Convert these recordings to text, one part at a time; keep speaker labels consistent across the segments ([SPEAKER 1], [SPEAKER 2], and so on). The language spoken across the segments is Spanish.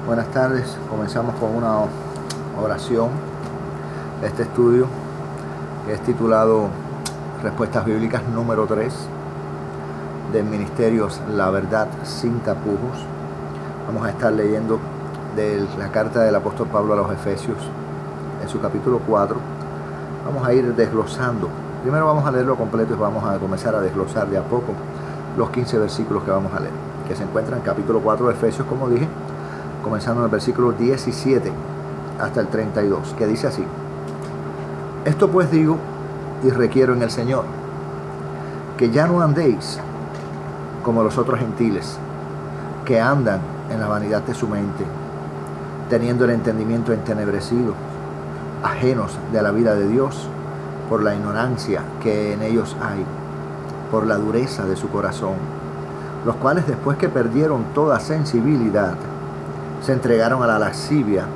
[SPEAKER 1] Buenas tardes, comenzamos con una oración. Este estudio que es titulado Respuestas Bíblicas número 3 del Ministerios La Verdad Sin Tapujos. Vamos a estar leyendo de la carta del apóstol Pablo a los Efesios en su capítulo 4. Vamos a ir desglosando. Primero vamos a leerlo completo y vamos a comenzar a desglosar de a poco los 15 versículos que vamos a leer, que se encuentran en capítulo 4 de Efesios, como dije, comenzando en el versículo 17 hasta el 32, que dice así: Esto pues digo y requiero en el Señor, que ya no andéis como los otros gentiles, que andan en la vanidad de su mente, teniendo el entendimiento entenebrecido, ajenos de la vida de Dios, por la ignorancia que en ellos hay, por la dureza de su corazón, los cuales después que perdieron toda sensibilidad, se entregaron a la lascivia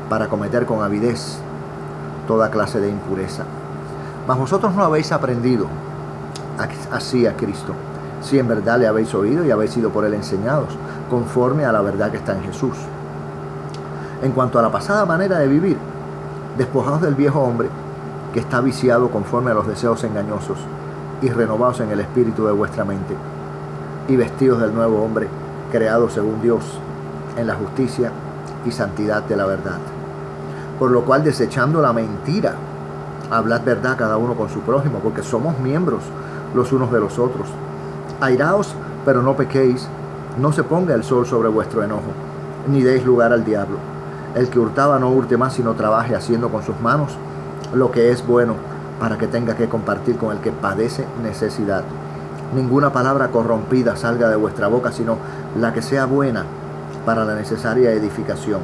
[SPEAKER 1] para cometer con avidez toda clase de impureza. Mas vosotros no habéis aprendido así a Cristo, si en verdad le habéis oído y habéis sido por él enseñados, conforme a la verdad que está en Jesús. En cuanto a la pasada manera de vivir, despojados del viejo hombre, que está viciado conforme a los deseos engañosos, y renovados en el espíritu de vuestra mente, y vestidos del nuevo hombre, creado según Dios, en la justicia y santidad de la verdad. Por lo cual, desechando la mentira, hablad verdad cada uno con su prójimo, porque somos miembros los unos de los otros. Airaos, pero no pequéis, no se ponga el sol sobre vuestro enojo, ni deis lugar al diablo. El que hurtaba no hurte más, sino trabaje haciendo con sus manos lo que es bueno, para que tenga que compartir con el que padece necesidad. Ninguna palabra corrompida salga de vuestra boca, sino la que sea buena para la necesaria edificación,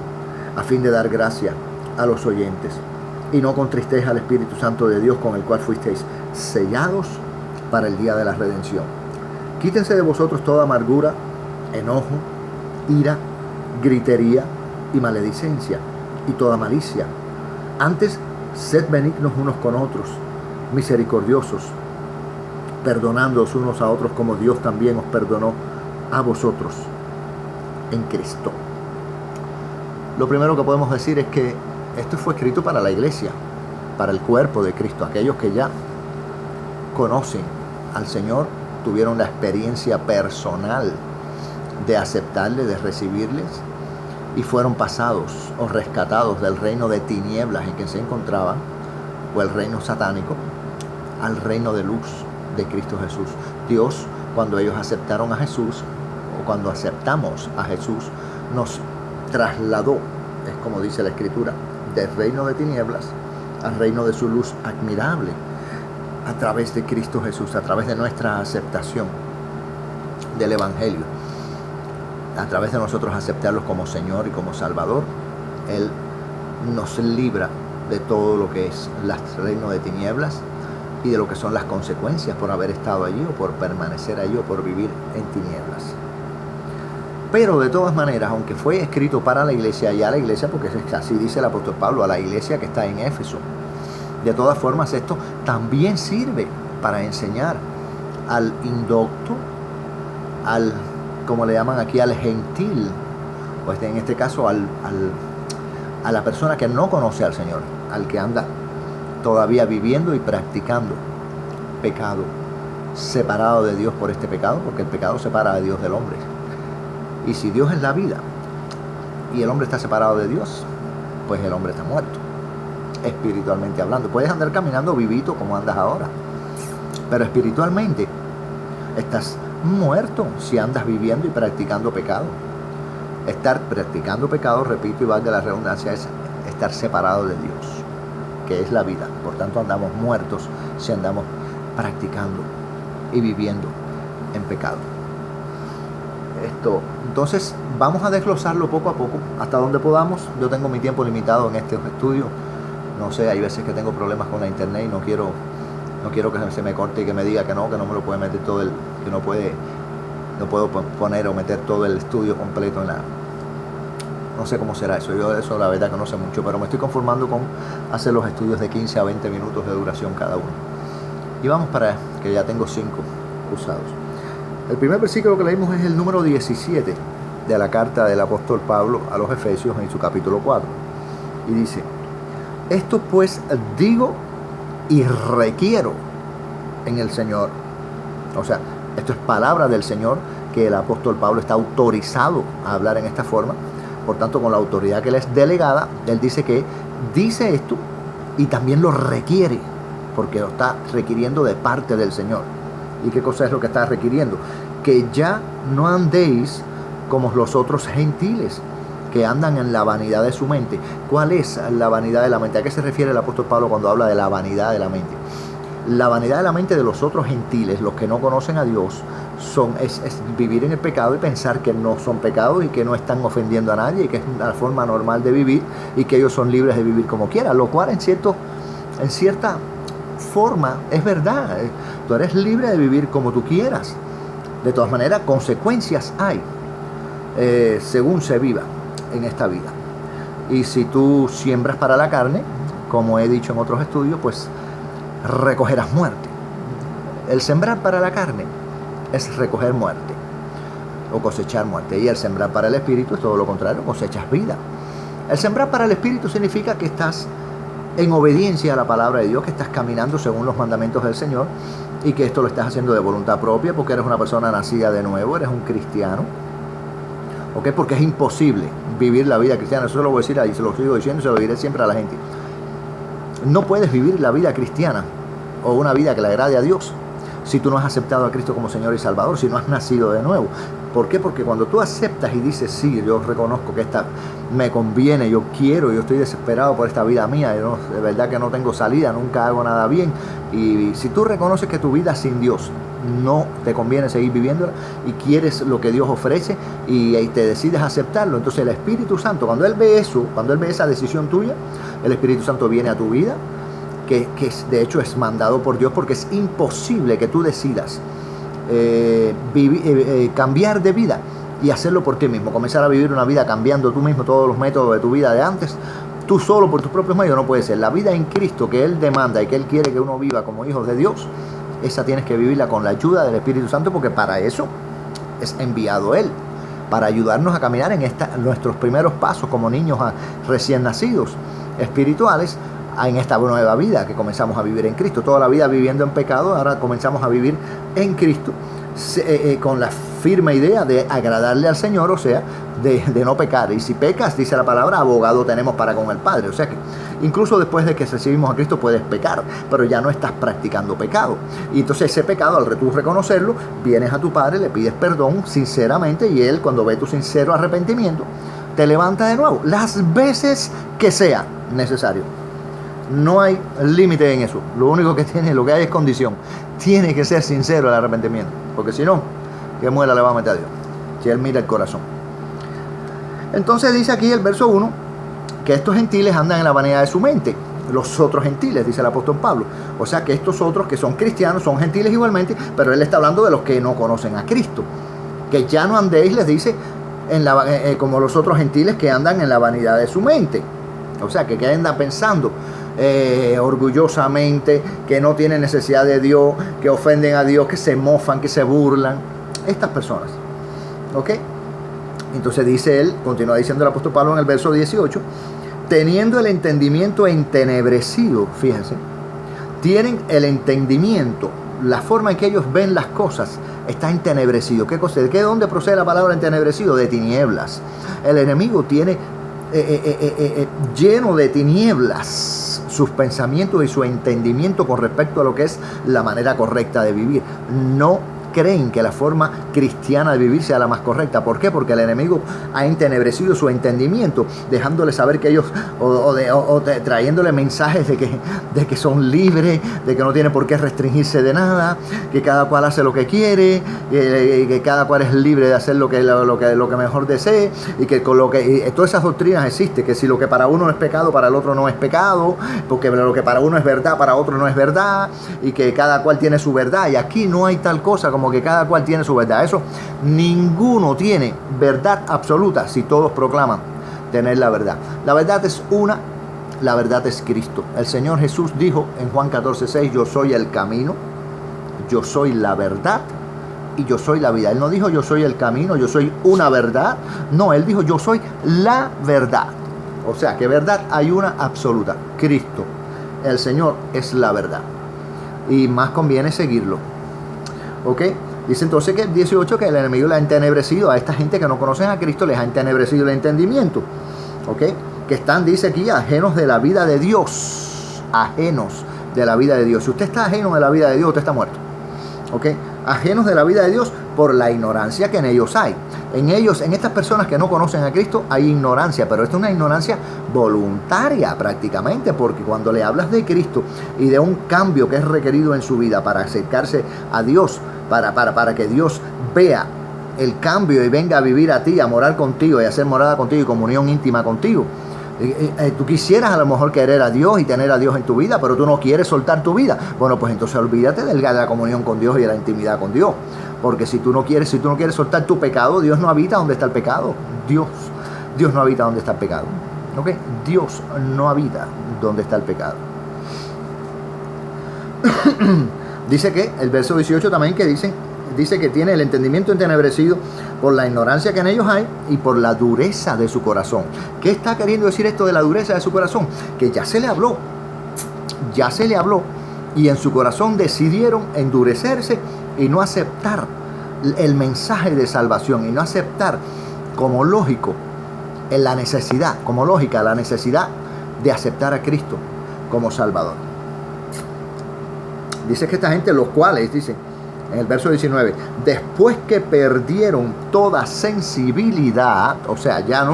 [SPEAKER 1] a fin de dar gracia a los oyentes. Y no contristéis al Espíritu Santo de Dios, con el cual fuisteis sellados para el día de la redención. Quítense de vosotros toda amargura, enojo, ira, gritería y maledicencia, y toda malicia. Antes, sed benignos unos con otros, misericordiosos, perdonándoos unos a otros como Dios también os perdonó a vosotros en Cristo. Lo primero que podemos decir es que esto fue escrito para la iglesia, para el cuerpo de Cristo, aquellos que ya conocen al Señor, tuvieron la experiencia personal de aceptarle, de recibirles, y fueron pasados o rescatados del reino de tinieblas en que se encontraban, o el reino satánico, al reino de luz de Cristo Jesús. Dios, cuando ellos aceptaron a Jesús, o cuando aceptamos a Jesús, nos trasladó, es como dice la Escritura, del reino de tinieblas al reino de su luz admirable, a través de Cristo Jesús, a través de nuestra aceptación del Evangelio, a través de nosotros aceptarlos como Señor y como Salvador. Él nos libra de todo lo que es el reino de tinieblas y de lo que son las consecuencias por haber estado allí, o por permanecer allí, o por vivir en tinieblas. Pero de todas maneras, aunque fue escrito para la iglesia, y a la iglesia, porque así dice el apóstol Pablo, a la iglesia que está en Éfeso, de todas formas esto también sirve para enseñar al indocto, al, como le llaman aquí, al gentil, pues en este caso a la persona que no conoce al Señor, al que anda todavía viviendo y practicando pecado, separado de Dios por este pecado, porque el pecado separa a Dios del hombre. Y si Dios es la vida y el hombre está separado de Dios, pues el hombre está muerto, espiritualmente hablando. Puedes andar caminando vivito como andas ahora, pero espiritualmente estás muerto si andas viviendo y practicando pecado. Estar practicando pecado, repito y valga la redundancia, es estar separado de Dios, que es la vida. Por tanto, andamos muertos si andamos practicando y viviendo en pecado. Entonces, vamos a desglosarlo poco a poco, hasta donde podamos. Yo tengo mi tiempo limitado en este estudio. No sé, hay veces que tengo problemas con la internet y no quiero que se me corte y que me diga que no me lo puede meter todo que no puedo poner o meter todo el estudio completo en la... No sé cómo será eso. Yo de eso la verdad que no sé mucho, pero me estoy conformando con hacer los estudios de 15 a 20 minutos de duración cada uno. Y vamos para que ya tengo 5 usados. El primer versículo que leímos es el número 17 de la carta del apóstol Pablo a los Efesios en su capítulo 4. Y dice: esto pues digo y requiero en el Señor. O sea, esto es palabra del Señor, que el apóstol Pablo está autorizado a hablar en esta forma. Por tanto, con la autoridad que le es delegada, él dice que dice esto y también lo requiere, porque lo está requiriendo de parte del Señor. ¿Y qué cosa es lo que está requiriendo? Que ya no andéis como los otros gentiles, que andan en la vanidad de su mente. ¿Cuál es la vanidad de la mente? ¿A qué se refiere el apóstol Pablo cuando habla de la vanidad de la mente? La vanidad de la mente de los otros gentiles, los que no conocen a Dios, es vivir en el pecado y pensar que no son pecados y que no están ofendiendo a nadie y que es una forma normal de vivir y que ellos son libres de vivir como quieran, lo cual en cierta forma es verdad. Tú eres libre de vivir como tú quieras. De todas maneras, consecuencias hay según se viva en esta vida. Y si tú siembras para la carne, como he dicho en otros estudios, pues recogerás muerte. El sembrar para la carne es recoger muerte o cosechar muerte, y el sembrar para el espíritu es todo lo contrario, cosechas vida. El sembrar para el espíritu significa que estás en obediencia a la palabra de Dios, que estás caminando según los mandamientos del Señor y que esto lo estás haciendo de voluntad propia porque eres una persona nacida de nuevo, eres un cristiano. ¿Ok? Porque es imposible vivir la vida cristiana. Eso lo voy a decir ahí, se lo sigo diciendo y se lo diré siempre a la gente. No puedes vivir la vida cristiana o una vida que le agrade a Dios si tú no has aceptado a Cristo como Señor y Salvador, si no has nacido de nuevo. ¿Por qué? Porque cuando tú aceptas y dices, sí, yo reconozco que esta me conviene, yo quiero, yo estoy desesperado por esta vida mía, de verdad que no tengo salida, nunca hago nada bien. Y si tú reconoces que tu vida sin Dios no te conviene seguir viviéndola y quieres lo que Dios ofrece y te decides aceptarlo, entonces el Espíritu Santo, cuando Él ve eso, cuando Él ve esa decisión tuya, el Espíritu Santo viene a tu vida, que de hecho es mandado por Dios, porque es imposible que tú decidas cambiar de vida y hacerlo por ti mismo, comenzar a vivir una vida cambiando tú mismo todos los métodos de tu vida de antes, tú solo por tus propios medios. No puede ser. La vida en Cristo que Él demanda y que Él quiere que uno viva como hijos de Dios, esa tienes que vivirla con la ayuda del Espíritu Santo, porque para eso es enviado Él, para ayudarnos a caminar en nuestros primeros pasos como niños recién nacidos espirituales en esta nueva vida que comenzamos a vivir en Cristo. Toda la vida viviendo en pecado, ahora comenzamos a vivir en Cristo con la firme idea de agradarle al Señor, o sea, de no pecar. Y si pecas, dice la palabra, abogado tenemos para con el Padre. O sea que incluso después de que recibimos a Cristo puedes pecar, pero ya no estás practicando pecado. Y entonces ese pecado, al tú reconocerlo, vienes a tu Padre, le pides perdón sinceramente, y Él, cuando ve tu sincero arrepentimiento, te levanta de nuevo las veces que sea necesario. No hay límite en eso. Lo único que hay es condición. Tiene que ser sincero el arrepentimiento, porque si no, ¿qué muela le va a meter a Dios? Si Él mira el corazón. Entonces dice aquí el verso 1 que estos gentiles andan en la vanidad de su mente. Los otros gentiles, dice el apóstol Pablo. O sea que estos otros que son cristianos son gentiles igualmente, pero él está hablando de los que no conocen a Cristo. Que ya no andéis, les dice, como los otros gentiles que andan en la vanidad de su mente. O sea que andan pensando orgullosamente, que no tienen necesidad de Dios, que ofenden a Dios, que se mofan, que se burlan. Estas personas. ¿Ok? Entonces dice él, continúa diciendo el apóstol Pablo en el verso 18, teniendo el entendimiento entenebrecido, fíjense, tienen el entendimiento, la forma en que ellos ven las cosas está entenebrecido. ¿Qué cosa? ¿De dónde procede la palabra entenebrecido? De tinieblas. El enemigo tiene lleno de tinieblas sus pensamientos y su entendimiento con respecto a lo que es la manera correcta de vivir. No creen que la forma cristiana de vivir sea la más correcta. ¿Por qué? Porque el enemigo ha entenebrecido su entendimiento, dejándole saber que ellos, trayéndole mensajes de que son libres, de que no tienen por qué restringirse de nada, que cada cual hace lo que quiere, que cada cual es libre de hacer lo que mejor desee, y que con todas esas doctrinas existen, que si lo que para uno es pecado, para el otro no es pecado, porque lo que para uno es verdad, para otro no es verdad, y que cada cual tiene su verdad. Y aquí no hay tal cosa como que cada cual tiene su verdad. Eso, ninguno tiene verdad absoluta si todos proclaman tener la verdad. La verdad es una, la verdad es Cristo. El Señor Jesús dijo en Juan 14:6, yo soy el camino, yo soy la verdad y yo soy la vida. Él no dijo yo soy el camino, yo soy una verdad. No, él dijo yo soy la verdad. O sea, que verdad hay una absoluta. Cristo, el Señor, es la verdad. Y más conviene seguirlo. ¿Ok? Dice entonces que el 18 que el enemigo le ha entenebrecido a esta gente que no conocen a Cristo, les ha entenebrecido el entendimiento. ¿Ok? Que están, dice aquí, ajenos de la vida de Dios. Ajenos de la vida de Dios. Si usted está ajeno de la vida de Dios, usted está muerto. ¿Ok? Ajenos de la vida de Dios por la ignorancia que en ellos hay. En ellos, en estas personas que no conocen a Cristo, hay ignorancia, pero esta es una ignorancia voluntaria prácticamente, porque cuando le hablas de Cristo y de un cambio que es requerido en su vida para acercarse a Dios, para que Dios vea el cambio y venga a vivir a ti, a morar contigo y a hacer morada contigo y comunión íntima contigo. Tú quisieras a lo mejor querer a Dios y tener a Dios en tu vida, pero tú no quieres soltar tu vida. Bueno, pues entonces olvídate de la comunión con Dios y de la intimidad con Dios. Porque si tú no quieres soltar tu pecado, Dios no habita donde está el pecado. Dios no habita donde está el pecado. ¿Ok? Dios no habita donde está el pecado. Dice que el verso 18 también que dice que tiene el entendimiento entenebrecido por la ignorancia que en ellos hay y por la dureza de su corazón. ¿Qué está queriendo decir esto de la dureza de su corazón? Que ya se le habló y en su corazón decidieron endurecerse y no aceptar el mensaje de salvación y no aceptar como lógico la necesidad de aceptar a Cristo como Salvador. Dice que esta gente, los cuales, dice en el verso 19, después que perdieron toda sensibilidad, o sea, ya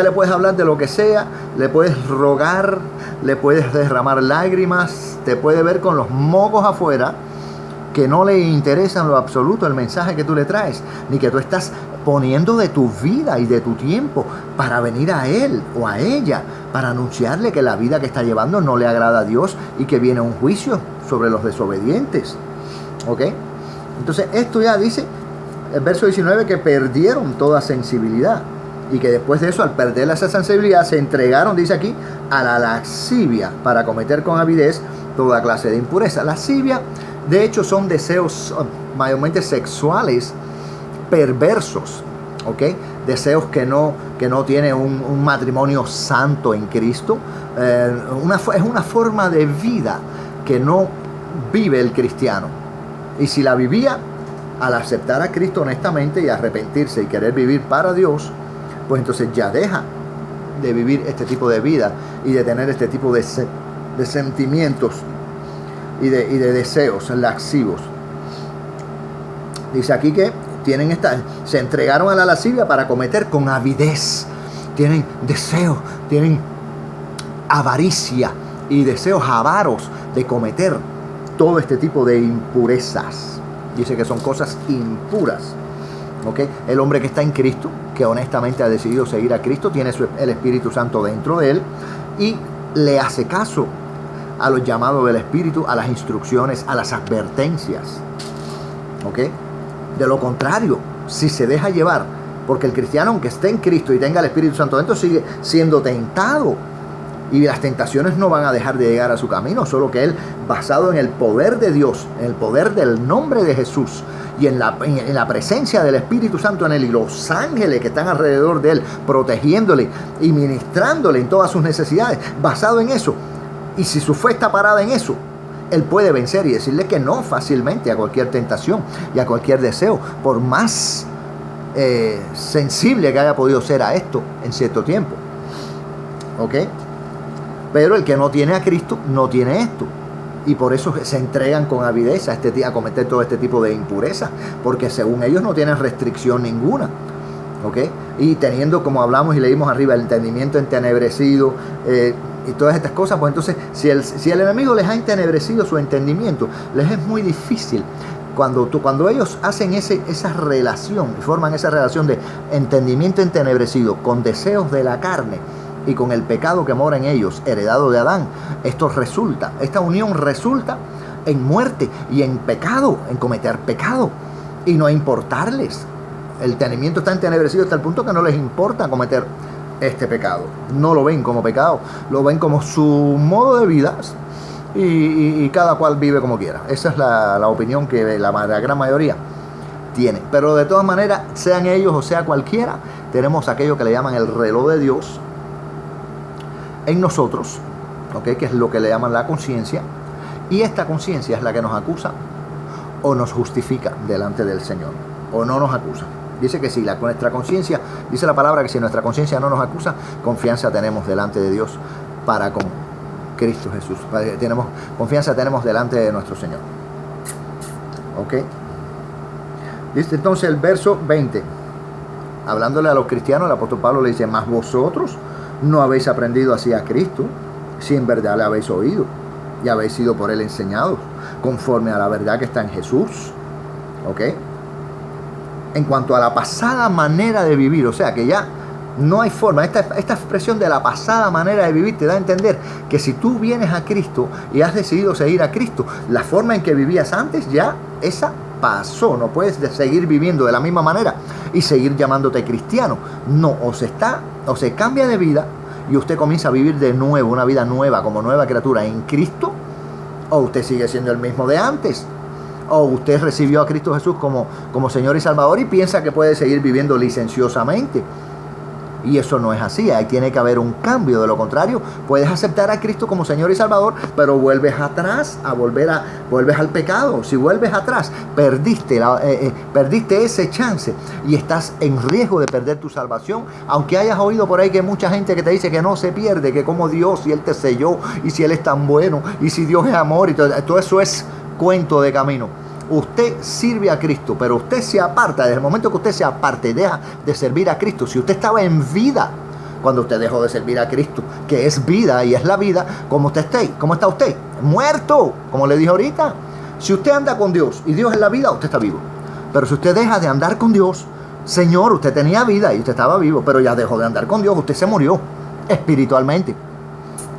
[SPEAKER 1] le puedes hablar de lo que sea, le puedes rogar, le puedes derramar lágrimas, te puede ver con los mocos afuera, que no le interesa en lo absoluto el mensaje que tú le traes, ni que tú estás poniendo de tu vida y de tu tiempo para venir a él o a ella, para anunciarle que la vida que está llevando no le agrada a Dios y que viene un juicio sobre los desobedientes. ¿Ok? Entonces esto ya dice el verso 19 que perdieron toda sensibilidad y que después de eso, al perder esa sensibilidad, se entregaron, dice aquí, a la lascivia para cometer con avidez toda clase de impureza. Lascivia, de hecho, son deseos mayormente sexuales perversos, ¿ok? Deseos que no tienen un matrimonio santo en Cristo. Es una forma de vida que no vive el cristiano. Y si la vivía, al aceptar a Cristo honestamente y arrepentirse y querer vivir para Dios, pues entonces ya deja de vivir este tipo de vida y de tener este tipo de sentimientos y de deseos lascivos. Dice aquí que se entregaron a la lascivia para cometer con avidez. Tienen deseos, tienen avaricia y deseos avaros de cometer todo este tipo de impurezas. Dice que son cosas impuras. ¿Okay? El hombre que está en Cristo, que honestamente ha decidido seguir a Cristo, tiene el Espíritu Santo dentro de él y le hace caso a los llamados del Espíritu, a las instrucciones, a las advertencias. ¿Okay? De lo contrario, si se deja llevar, porque el cristiano, aunque esté en Cristo y tenga el Espíritu Santo dentro, sigue siendo tentado. Y las tentaciones no van a dejar de llegar a su camino, solo que él, basado en el poder de Dios, en el poder del nombre de Jesús y en la presencia del Espíritu Santo en él y los ángeles que están alrededor de él, protegiéndole y ministrándole en todas sus necesidades, basado en eso, y si su fe está parada en eso, él puede vencer y decirle que no fácilmente a cualquier tentación y a cualquier deseo, por más sensible que haya podido ser a esto en cierto tiempo. ¿Ok? Pero el que no tiene a Cristo no tiene esto. Y por eso se entregan con avidez a cometer todo este tipo de impureza. Porque según ellos no tienen restricción ninguna. ¿Ok? Y teniendo, como hablamos y leímos arriba, el entendimiento entenebrecido y todas estas cosas, pues entonces si el enemigo les ha entenebrecido su entendimiento, les es muy difícil. Cuando ellos hacen esa relación y forman esa relación de entendimiento entenebrecido con deseos de la carne, y con el pecado que mora en ellos, heredado de Adán, esta unión resulta en muerte y en pecado, en cometer pecado, y no importarles. El entendimiento está entenebrecido hasta el punto que no les importa cometer este pecado. No lo ven como pecado, lo ven como su modo de vida y cada cual vive como quiera. Esa es la opinión que la gran mayoría tienen. Pero de todas maneras, sean ellos o sea cualquiera, tenemos aquello que le llaman el reloj de Dios en nosotros, ¿okay? Que es lo que le llaman la conciencia. Y esta conciencia es la que nos acusa o nos justifica delante del Señor, o no nos acusa. Dice que si nuestra conciencia, dice la palabra que si nuestra conciencia no nos acusa, confianza tenemos delante de Dios para con Cristo Jesús. Confianza tenemos delante de nuestro Señor. ¿Ok? Dice entonces el verso 20, hablándole a los cristianos, el apóstol Pablo le dice: mas vosotros no habéis aprendido así a Cristo, si en verdad le habéis oído y habéis sido por él enseñados, conforme a la verdad que está en Jesús. ¿Ok? En cuanto a la pasada manera de vivir, o sea que ya no hay forma. Esta expresión de la pasada manera de vivir te da a entender que si tú vienes a Cristo y has decidido seguir a Cristo, la forma en que vivías antes ya esa pasó. No puedes seguir viviendo de la misma manera y seguir llamándote cristiano. No, o se cambia de vida y usted comienza a vivir de nuevo, una vida nueva, como nueva criatura en Cristo, o usted sigue siendo el mismo de antes. O usted recibió a Cristo Jesús como Señor y Salvador y piensa que puede seguir viviendo licenciosamente. Y eso no es así. Ahí tiene que haber un cambio. De lo contrario, puedes aceptar a Cristo como Señor y Salvador, pero vuelves atrás, vuelves al pecado. Si vuelves atrás, perdiste ese chance y estás en riesgo de perder tu salvación. Aunque hayas oído por ahí que hay mucha gente que te dice que no se pierde, que como Dios, si Él te selló, y si Él es tan bueno, y si Dios es amor, y todo eso es cuento de camino. Usted sirve a Cristo, pero usted se aparta. Desde el momento que usted se aparte, deja de servir a Cristo. Si usted estaba en vida cuando usted dejó de servir a Cristo, que es vida y es la vida, ¿cómo está usted? Muerto, como le dije ahorita. Si usted anda con Dios y Dios es la vida, usted está vivo. Pero si usted deja de andar con Dios, Señor, usted tenía vida y usted estaba vivo, pero ya dejó de andar con Dios, usted se murió espiritualmente.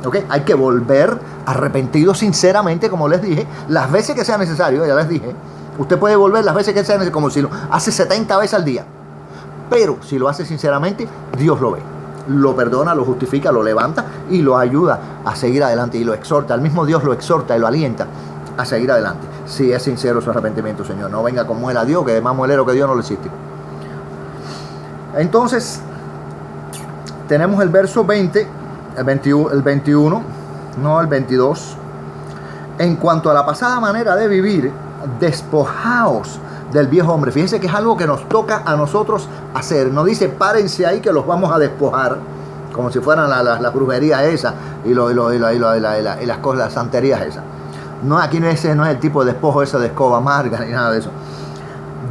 [SPEAKER 1] ¿Okay? Hay que volver arrepentido sinceramente, como les dije, las veces que sea necesario. Ya les dije, usted puede volver las veces que sea necesario, como si lo hace 70 veces al día. Pero si lo hace sinceramente, Dios lo ve, lo perdona, lo justifica, lo levanta y lo ayuda a seguir adelante y lo exhorta. El mismo Dios lo exhorta y lo alienta a seguir adelante. Si es sincero su arrepentimiento, Señor. No venga con muela a Dios, que es más muelero que Dios no lo existe. Entonces, tenemos el verso 20. El 21, no el 22. En cuanto a la pasada manera de vivir, despojaos del viejo hombre. Fíjense que es algo que nos toca a nosotros hacer. No dice párense ahí que los vamos a despojar, como si fueran las brujerías esas y las cosas, las santerías esas. No, aquí no es el tipo de despojo ese de escoba amarga ni nada de eso.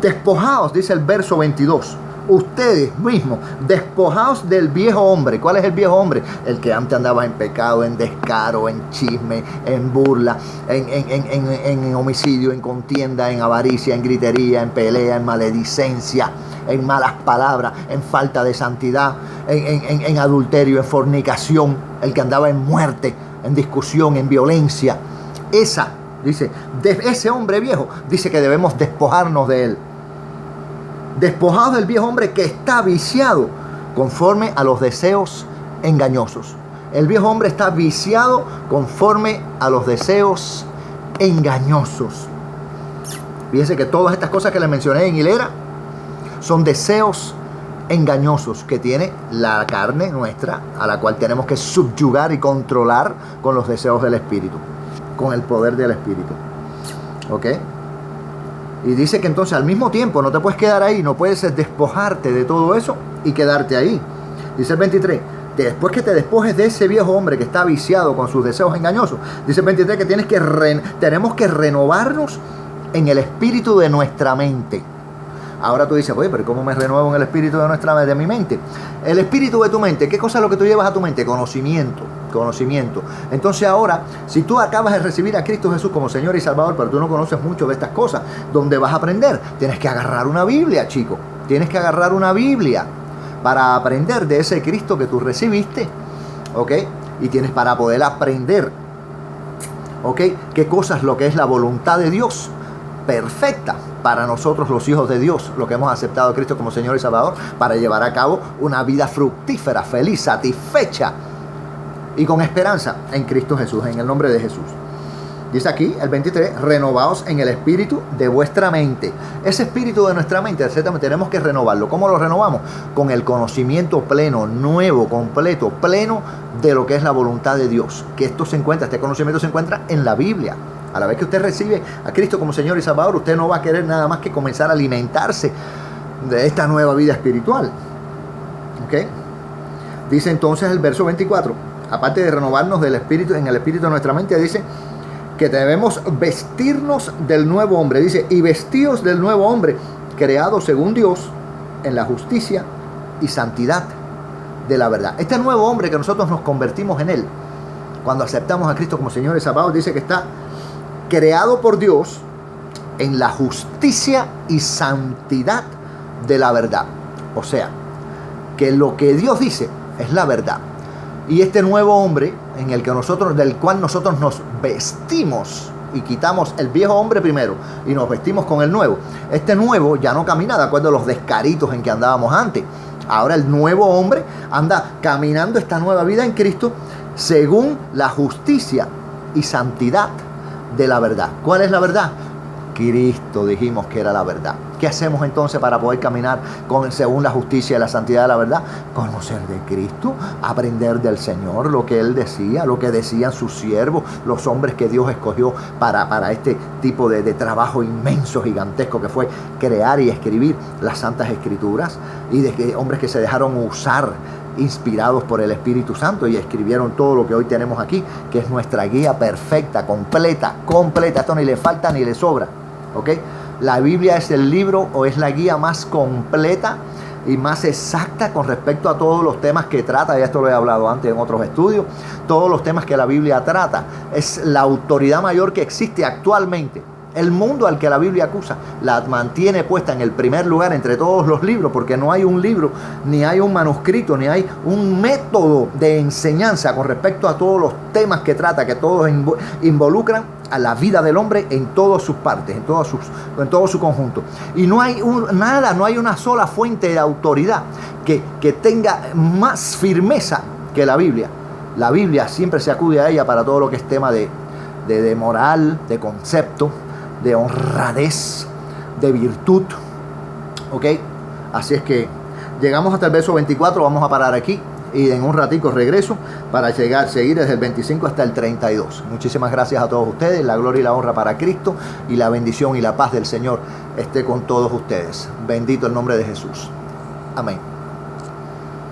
[SPEAKER 1] Despojaos, dice el verso 22. Ustedes mismos, despojaos del viejo hombre. ¿Cuál es el viejo hombre? El que antes andaba en pecado, en descaro, en chisme, en burla, en homicidio, en contienda, en avaricia, en gritería, en pelea, en maledicencia, en malas palabras, en falta de santidad, en adulterio, en fornicación. El que andaba en muerte, en discusión, en violencia. Ese hombre viejo, dice que debemos despojarnos de él. Despojados del viejo hombre que está viciado conforme a los deseos engañosos. El viejo hombre está viciado conforme a los deseos engañosos. Fíjense que todas estas cosas que les mencioné en hilera son deseos engañosos que tiene la carne nuestra, a la cual tenemos que subyugar y controlar con los deseos del Espíritu, con el poder del Espíritu. ¿Ok? Y dice que entonces al mismo tiempo no te puedes quedar ahí, no puedes despojarte de todo eso y quedarte ahí. Dice el 23, después que te despojes de ese viejo hombre que está viciado con sus deseos engañosos, dice el 23 que tenemos que renovarnos en el espíritu de nuestra mente. Ahora tú dices, oye, pero ¿cómo me renuevo en el espíritu de mi mente? El espíritu de tu mente, ¿qué cosa es lo que tú llevas a tu mente? Conocimiento. Entonces ahora, si tú acabas de recibir a Cristo Jesús como Señor y Salvador, pero tú no conoces mucho de estas cosas, ¿dónde vas a aprender? Tienes que agarrar una Biblia, chico. Tienes que agarrar una Biblia para aprender de ese Cristo que tú recibiste, ¿ok? Y tienes para poder aprender, ¿ok? ¿Qué cosa es lo que es la voluntad de Dios? Perfecta para nosotros los hijos de Dios, los que hemos aceptado a Cristo como Señor y Salvador, para llevar a cabo una vida fructífera, feliz, satisfecha y con esperanza en Cristo Jesús, en el nombre de Jesús. Dice aquí, el 23, renovaos en el espíritu de vuestra mente. Ese espíritu de nuestra mente, tenemos que renovarlo. ¿Cómo lo renovamos? Con el conocimiento pleno, nuevo, completo, pleno de lo que es la voluntad de Dios. Que este conocimiento se encuentra en la Biblia. A la vez que usted recibe a Cristo como Señor y Salvador, usted no va a querer nada más que comenzar a alimentarse de esta nueva vida espiritual. ¿Ok? Dice entonces el verso 24, aparte de renovarnos del espíritu, en el espíritu de nuestra mente, dice que debemos vestirnos del nuevo hombre. Dice, y vestidos del nuevo hombre, creado según Dios, en la justicia y santidad de la verdad. Este nuevo hombre que nosotros nos convertimos en él, cuando aceptamos a Cristo como Señor y Salvador, dice que está creado por Dios en la justicia y santidad de la verdad. O sea, que lo que Dios dice es la verdad. Y este nuevo hombre del cual nosotros nos vestimos y quitamos el viejo hombre primero y nos vestimos con el nuevo. Este nuevo ya no camina de acuerdo a los descaritos en que andábamos antes. Ahora el nuevo hombre anda caminando esta nueva vida en Cristo según la justicia y santidad de la verdad. ¿Cuál es la verdad? Cristo dijimos que era la verdad. ¿Qué hacemos entonces para poder caminar según la justicia y la santidad de la verdad? Conocer de Cristo, aprender del Señor, lo que Él decía, lo que decían sus siervos, los hombres que Dios escogió para este tipo de trabajo inmenso, gigantesco que fue crear y escribir las Santas Escrituras, y de hombres que se dejaron usar, inspirados por el Espíritu Santo, y escribieron todo lo que hoy tenemos aquí, que es nuestra guía perfecta, completa. Esto ni le falta ni le sobra. ¿Ok? La Biblia es el libro o es la guía más completa y más exacta con respecto a todos los temas que trata. Ya esto lo he hablado antes en otros estudios. Todos los temas que la Biblia trata. Es la autoridad mayor que existe actualmente. El mundo al que la Biblia acusa la mantiene puesta en el primer lugar entre todos los libros, porque no hay un libro, ni hay un manuscrito, ni hay un método de enseñanza con respecto a todos los temas que trata, que todos involucran a la vida del hombre en todas sus partes, en todo su conjunto. Y no hay no hay una sola fuente de autoridad que tenga más firmeza que la Biblia. La Biblia siempre se acude a ella para todo lo que es tema de moral, de concepto, de honradez, de virtud. ¿Ok? Así es que llegamos hasta el verso 24, vamos a parar aquí y en un ratico regreso para seguir desde el 25 hasta el 32. Muchísimas gracias a todos ustedes, la gloria y la honra para Cristo, y la bendición y la paz del Señor esté con todos ustedes. Bendito el nombre de Jesús. Amén.